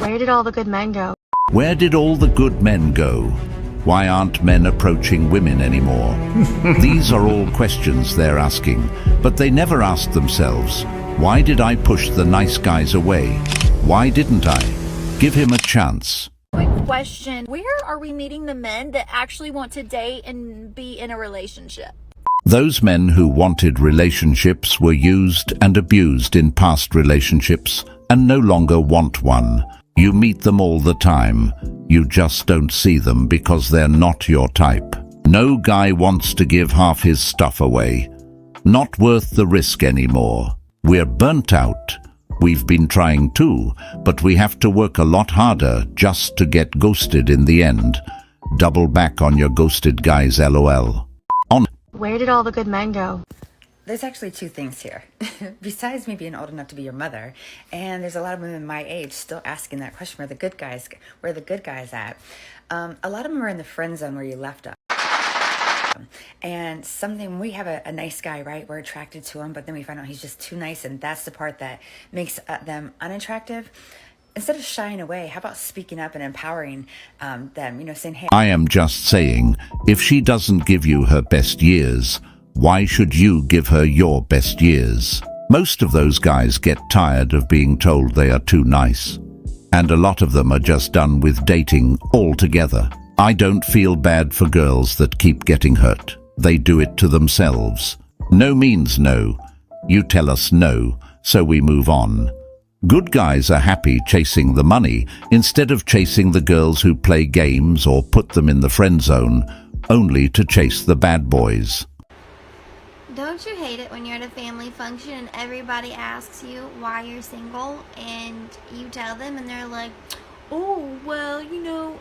Where did all the good men go? Where did all the good men go? Why aren't men approaching women anymore? These are all questions they're asking, but they never ask themselves, why did I push the nice guys away? Why didn't I? Give him a chance. Quick question. Where are we meeting the men that actually want to date and be in a relationship? Those men who wanted relationships were used and abused in past relationships and no longer want one. You meet them all the time. You just don't see them because they're not your type. No guy wants to give half his stuff away. Not worth the risk anymore. We're burnt out. We've been trying too, but we have to work a lot harder just to get ghosted in the end. Double back on your ghosted guys, LOL. Where did all the good men go? There's actually two things here. Besides me being old enough to be your mother, and there's a lot of women my age still asking that question, where are the good guys at? A lot of them are in the friend zone where you left them. And something, we have a nice guy, right? We're attracted to him, but then we find out he's just too nice, and that's the part that makes them unattractive. Instead of shying away, how about speaking up and empowering them, saying, hey. I am just saying, if she doesn't give you her best years, why should you give her your best years? Most of those guys get tired of being told they are too nice. And a lot of them are just done with dating altogether. I don't feel bad for girls that keep getting hurt. They do it to themselves. No means no. You tell us no, so we move on. Good guys are happy chasing the money instead of chasing the girls who play games or put them in the friend zone, only to chase the bad boys. Don't you hate it when you're at a family function and everybody asks you why you're single and you tell them and they're like, oh, well,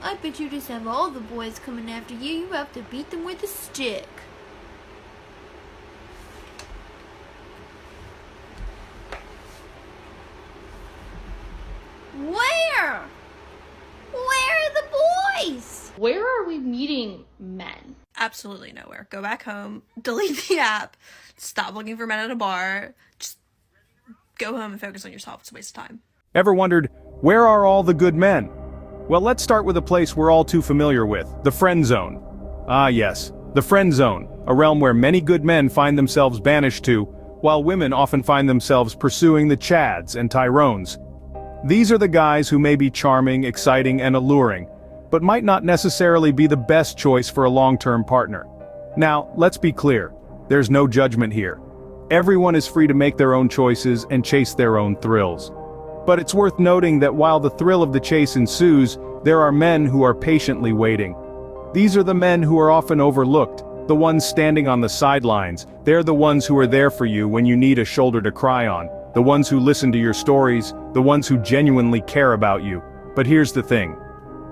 I bet you just have all the boys coming after you. You have to beat them with a stick. Where? Where are the boys? Where are we meeting men? Absolutely nowhere. Go back home, delete the app, stop looking for men at a bar, just go home and focus on yourself. It's a waste of time. Ever wondered, where are all the good men? Well, let's start with a place we're all too familiar with, the friend zone. Ah yes, the friend zone, a realm where many good men find themselves banished to, while women often find themselves pursuing the Chads and Tyrones. These are the guys who may be charming, exciting, and alluring, but might not necessarily be the best choice for a long-term partner. Now, let's be clear, there's no judgment here. Everyone is free to make their own choices and chase their own thrills. But it's worth noting that while the thrill of the chase ensues, there are men who are patiently waiting. These are the men who are often overlooked, the ones standing on the sidelines. They're the ones who are there for you when you need a shoulder to cry on, the ones who listen to your stories, the ones who genuinely care about you. But here's the thing.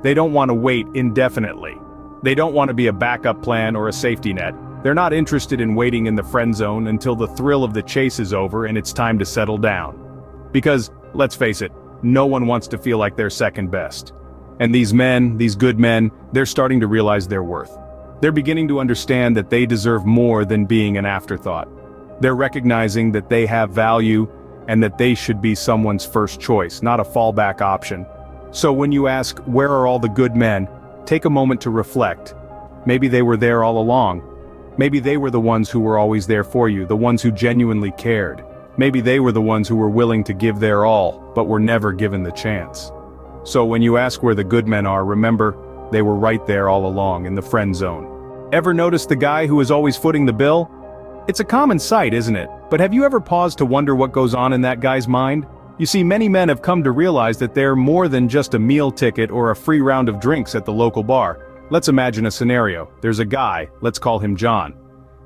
They don't want to wait indefinitely. They don't want to be a backup plan or a safety net. They're not interested in waiting in the friend zone until the thrill of the chase is over and it's time to settle down. Because, let's face it, no one wants to feel like they're second best. And these men, these good men, they're starting to realize their worth. They're beginning to understand that they deserve more than being an afterthought. They're recognizing that they have value and that they should be someone's first choice, not a fallback option. So when you ask, where are all the good men, take a moment to reflect. Maybe they were there all along. Maybe they were the ones who were always there for you, the ones who genuinely cared. Maybe they were the ones who were willing to give their all, but were never given the chance. So when you ask where the good men are, remember, they were right there all along in the friend zone. Ever notice the guy who is always footing the bill? It's a common sight, isn't it? But have you ever paused to wonder what goes on in that guy's mind? You see, many men have come to realize that they're more than just a meal ticket or a free round of drinks at the local bar. Let's imagine a scenario. There's a guy, let's call him John.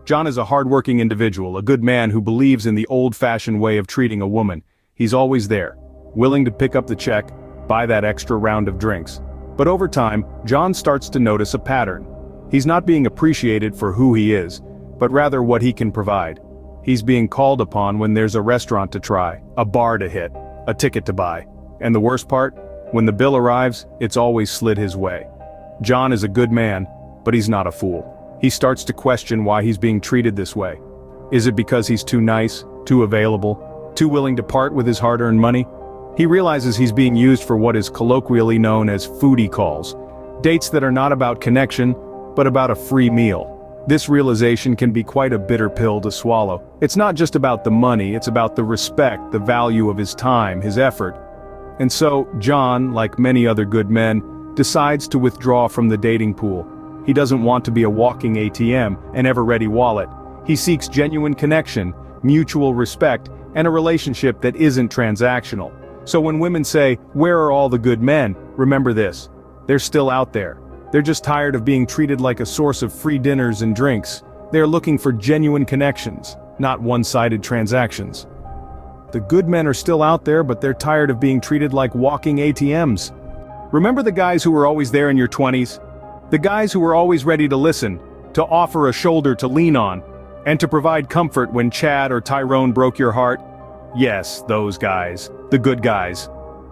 John is a hardworking individual, a good man who believes in the old-fashioned way of treating a woman. He's always there, willing to pick up the check, buy that extra round of drinks. But over time, John starts to notice a pattern. He's not being appreciated for who he is, but rather what he can provide. He's being called upon when there's a restaurant to try, a bar to hit, a ticket to buy. And the worst part? When the bill arrives, it's always slid his way. John is a good man, but he's not a fool. He starts to question why he's being treated this way. Is it because he's too nice, too available, too willing to part with his hard-earned money? He realizes he's being used for what is colloquially known as foodie calls. Dates that are not about connection, but about a free meal. This realization can be quite a bitter pill to swallow. It's not just about the money, it's about the respect, the value of his time, his effort. And so, John, like many other good men, decides to withdraw from the dating pool. He doesn't want to be a walking ATM, an ever-ready wallet. He seeks genuine connection, mutual respect, and a relationship that isn't transactional. So when women say, "Where are all the good men?" remember this. They're still out there. They're just tired of being treated like a source of free dinners and drinks. They're looking for genuine connections, not one-sided transactions. The good men are still out there, but they're tired of being treated like walking ATMs. Remember the guys who were always there in your 20s? The guys who were always ready to listen, to offer a shoulder to lean on, and to provide comfort when Chad or Tyrone broke your heart? Yes, those guys. The good guys.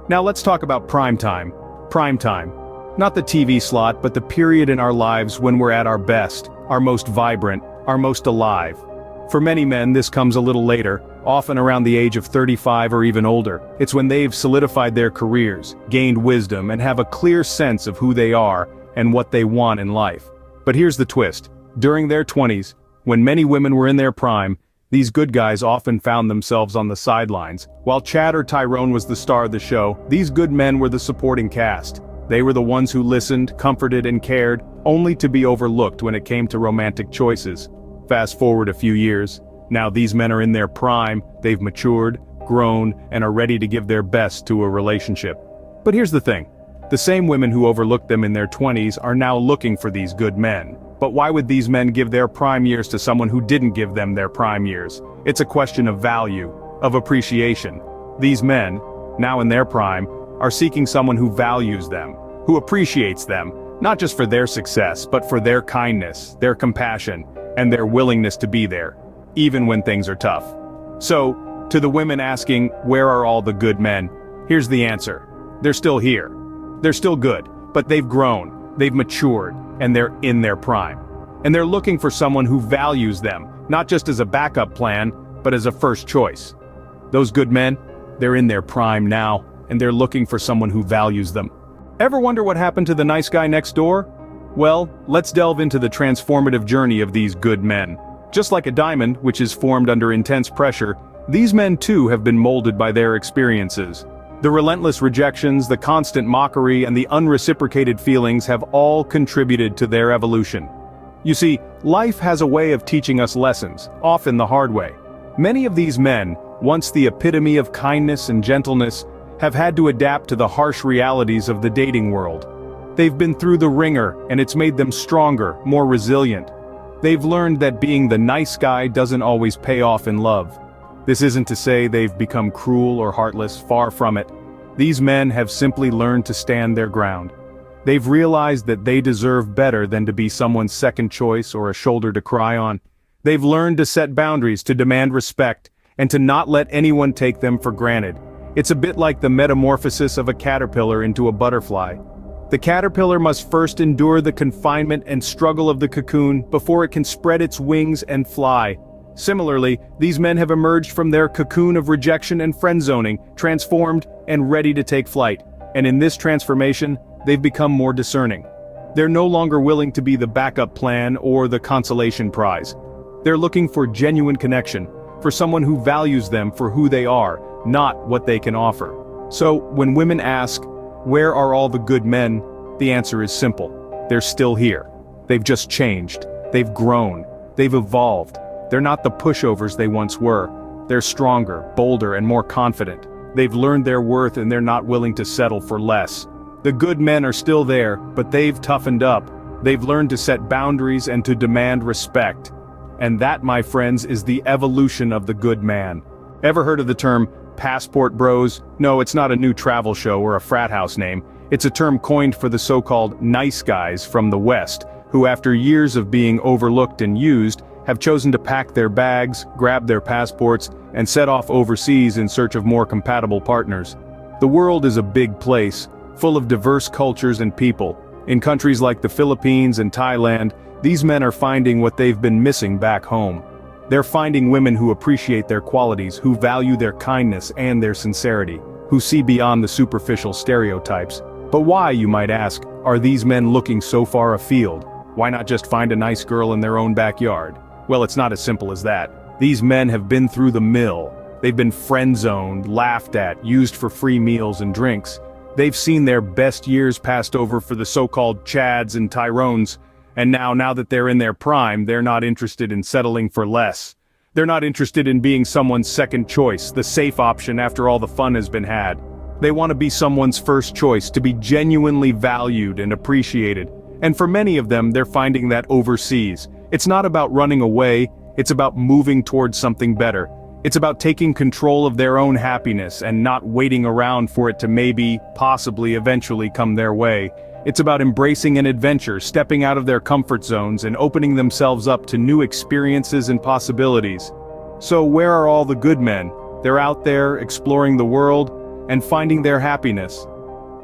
Now let's talk about prime time. Prime time. Not the TV slot, but the period in our lives when we're at our best, our most vibrant, our most alive. For many men, this comes a little later, often around the age of 35 or even older. It's when they've solidified their careers, gained wisdom, and have a clear sense of who they are and what they want in life. But here's the twist. During their 20s, when many women were in their prime, these good guys often found themselves on the sidelines. While Chad or Tyrone was the star of the show, these good men were the supporting cast. They were the ones who listened, comforted, and cared, only to be overlooked when it came to romantic choices. Fast forward a few years. Now these men are in their prime, they've matured, grown, and are ready to give their best to a relationship. But here's the thing. The same women who overlooked them in their 20s are now looking for these good men. But why would these men give their prime years to someone who didn't give them their prime years? It's a question of value, of appreciation. These men, now in their prime, are seeking someone who values them, who appreciates them, not just for their success, but for their kindness, their compassion, and their willingness to be there, even when things are tough. So, to the women asking, "Where are all the good men?" here's the answer. They're still here. They're still good, but they've grown, they've matured, and they're in their prime. And they're looking for someone who values them, not just as a backup plan, but as a first choice. Those good men, they're in their prime now, and they're looking for someone who values them. Ever wonder what happened to the nice guy next door? Well, let's delve into the transformative journey of these good men. Just like a diamond, which is formed under intense pressure, these men too have been molded by their experiences. The relentless rejections, the constant mockery, and the unreciprocated feelings have all contributed to their evolution. You see, life has a way of teaching us lessons, often the hard way. Many of these men, once the epitome of kindness and gentleness, have had to adapt to the harsh realities of the dating world. They've been through the ringer, and it's made them stronger, more resilient. They've learned that being the nice guy doesn't always pay off in love. This isn't to say they've become cruel or heartless, far from it. These men have simply learned to stand their ground. They've realized that they deserve better than to be someone's second choice or a shoulder to cry on. They've learned to set boundaries, to demand respect, and to not let anyone take them for granted. It's a bit like the metamorphosis of a caterpillar into a butterfly. The caterpillar must first endure the confinement and struggle of the cocoon before it can spread its wings and fly. Similarly, these men have emerged from their cocoon of rejection and friend-zoning, transformed and ready to take flight. And in this transformation, they've become more discerning. They're no longer willing to be the backup plan or the consolation prize. They're looking for genuine connection, for someone who values them for who they are, not what they can offer. So, when women ask, "Where are all the good men?" the answer is simple. They're still here. They've just changed. They've grown. They've evolved. They're not the pushovers they once were. They're stronger, bolder, and more confident. They've learned their worth and they're not willing to settle for less. The good men are still there, but they've toughened up. They've learned to set boundaries and to demand respect. And that, my friends, is the evolution of the good man. Ever heard of the term passport bros? No, it's not a new travel show or a frat house name. It's a term coined for the so-called nice guys from the West, who after years of being overlooked and used, have chosen to pack their bags, grab their passports, and set off overseas in search of more compatible partners. The world is a big place, full of diverse cultures and people. In countries like the Philippines and Thailand, these men are finding what they've been missing back home. They're finding women who appreciate their qualities, who value their kindness and their sincerity. who see beyond the superficial stereotypes. But why, you might ask, are these men looking so far afield? Why not just find a nice girl in their own backyard? Well, it's not as simple as that. These men have been through the mill. They've been friend-zoned, laughed at, used for free meals and drinks. They've seen their best years passed over for the so-called Chads and Tyrones, and now that they're in their prime, they're not interested in settling for less. They're not interested in being someone's second choice, the safe option after all the fun has been had. They want to be someone's first choice, to be genuinely valued and appreciated. And for many of them, they're finding that overseas. It's not about running away, it's about moving towards something better. It's about taking control of their own happiness and not waiting around for it to maybe, possibly, eventually come their way. It's about embracing an adventure, stepping out of their comfort zones and opening themselves up to new experiences and possibilities. So where are all the good men? They're out there, exploring the world, and finding their happiness.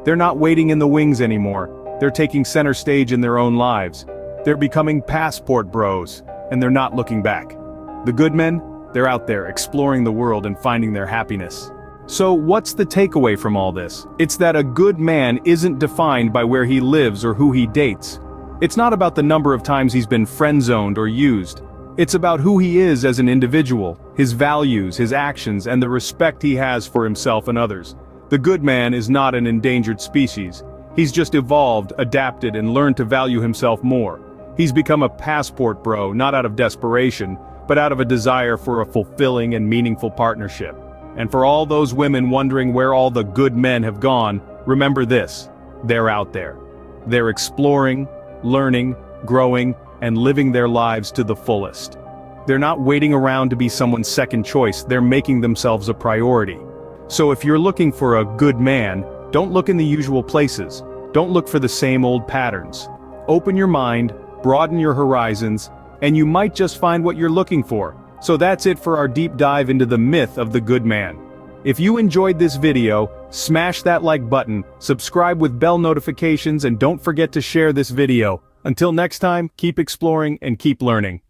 They're not waiting in the wings anymore. They're taking center stage in their own lives. They're becoming passport bros, and they're not looking back. The good men? They're out there, exploring the world and finding their happiness. So what's the takeaway from all this? It's that a good man isn't defined by where he lives or who he dates. It's not about the number of times he's been friend-zoned or used. It's about who he is as an individual, his values, his actions, and the respect he has for himself and others. The good man is not an endangered species. He's just evolved, adapted, and learned to value himself more. He's become a passport bro, not out of desperation, but out of a desire for a fulfilling and meaningful partnership. And for all those women wondering where all the good men have gone, remember this: they're out there. They're exploring, learning, growing, and living their lives to the fullest. They're not waiting around to be someone's second choice, they're making themselves a priority. So if you're looking for a good man, don't look in the usual places. Don't look for the same old patterns. Open your mind, broaden your horizons, and you might just find what you're looking for. So that's it for our deep dive into the myth of the good man. If you enjoyed this video, smash that like button, subscribe with bell notifications, and don't forget to share this video. Until next time, keep exploring and keep learning.